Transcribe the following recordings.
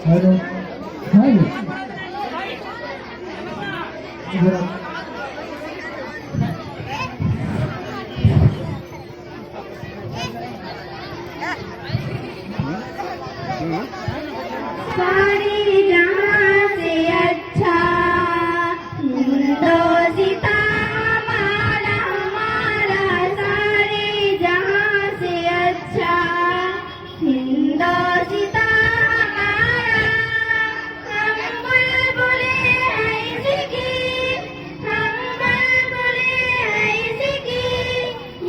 hello hello सारे जहां से अच्छा हिंदोसिता हमारा हमारा सारे जहां से अच्छा हिंदोसिता हमारा हम बुलबुले हैं इसकी हम बुलबुले हैं इसकी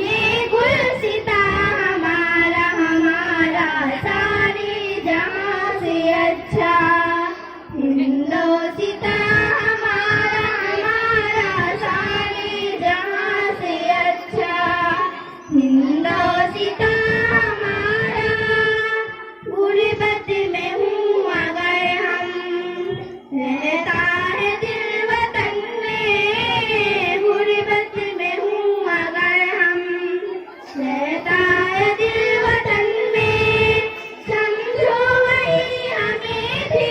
ये गुलसिता हमारा हमारा सारे जहां से अच्छा हिंदोसिता हमारा हमारा सारे जहां से अच्छा हिंदोसिता हमारा गुर्बत में हूँ अगर हम रहता है दिल वतन में गुर्बत में हूँ अगर हम रहता है दिल वतन में समझो वही हमें भी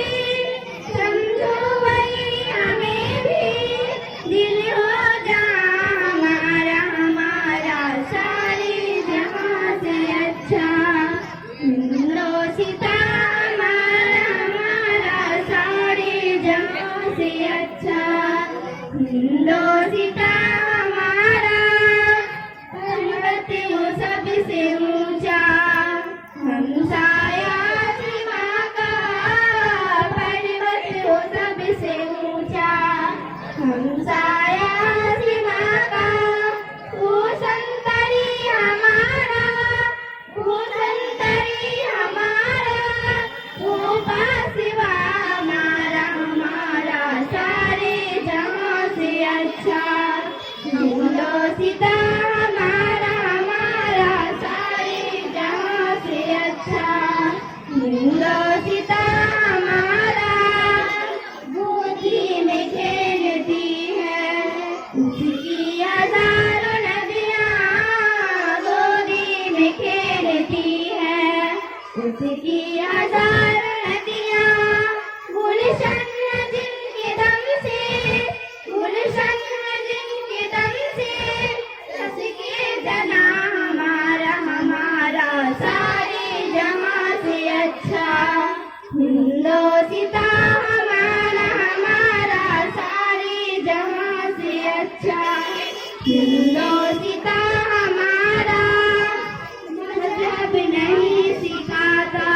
समझो वही हमें भी दिल हो जा हमारा हमारा सारे जहां से अच्छा हिंदोसिता हमारा हमारा सारे जहां से अच्छा हिंदोसिता हमारा पर्वत वो सबसे ऊंचा हमसाया सिवा का पर्वत वो सबसे ऊंचा हमसाया सिवा का वो संतरी हमारा वो संतरी हमारा वो बासिवा हमारा हमारा सारे जहां से अच्छा हिंदोसिता हमारा हमारा सारे जहां से अच्छा हिंदोसिता हमारा गोदी में खेलती है उसकी हजारों नदियां गोदी में खेलती है उसकी हजारों नदियां गुलशन जिनके दम से गुलशन जिनके दम से रस के जना हमारा हमारा सारे जहां से अच्छा हिंदोसिता हमारा हमारा सारे जहां से अच्छा हिंदोसिता हमारा मजहब नहीं सिखाता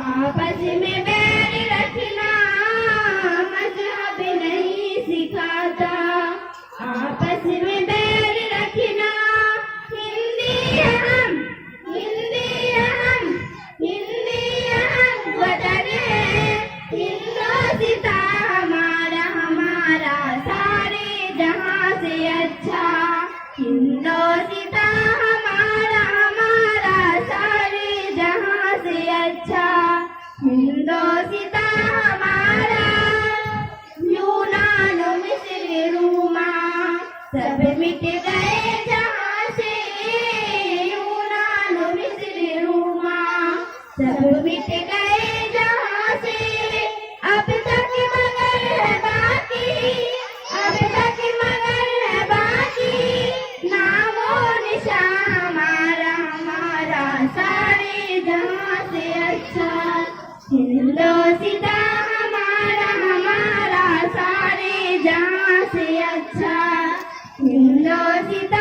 आपस में बैर रखना मजहब नहीं सिखाता आपस में बैर रखना हिंदी है हम हिंदी है हम हिंदी है हम वतन है हिंदोसिता हमारा हमारा सारे जहां से अच्छा हिंदोसिता हमारा हमारा सारे जहां से अच्छा हिंदोसिता हमारा यूनान मिस्र रूमा सब मिट गए जहां से यूनान मिस्र रूमा सब मिट गए जहां से अब तक मगर है बाकी अब तक मगर है बाकी नामो निशान हमारा हमारा सारे जहां से अच्छा हिंदोसिता हमारा हमारा सारे जहां से अच्छा हिंदोसिता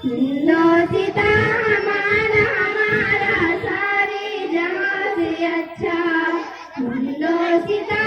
सीता हमारा हमारा सारे जहां से अच्छा, सीता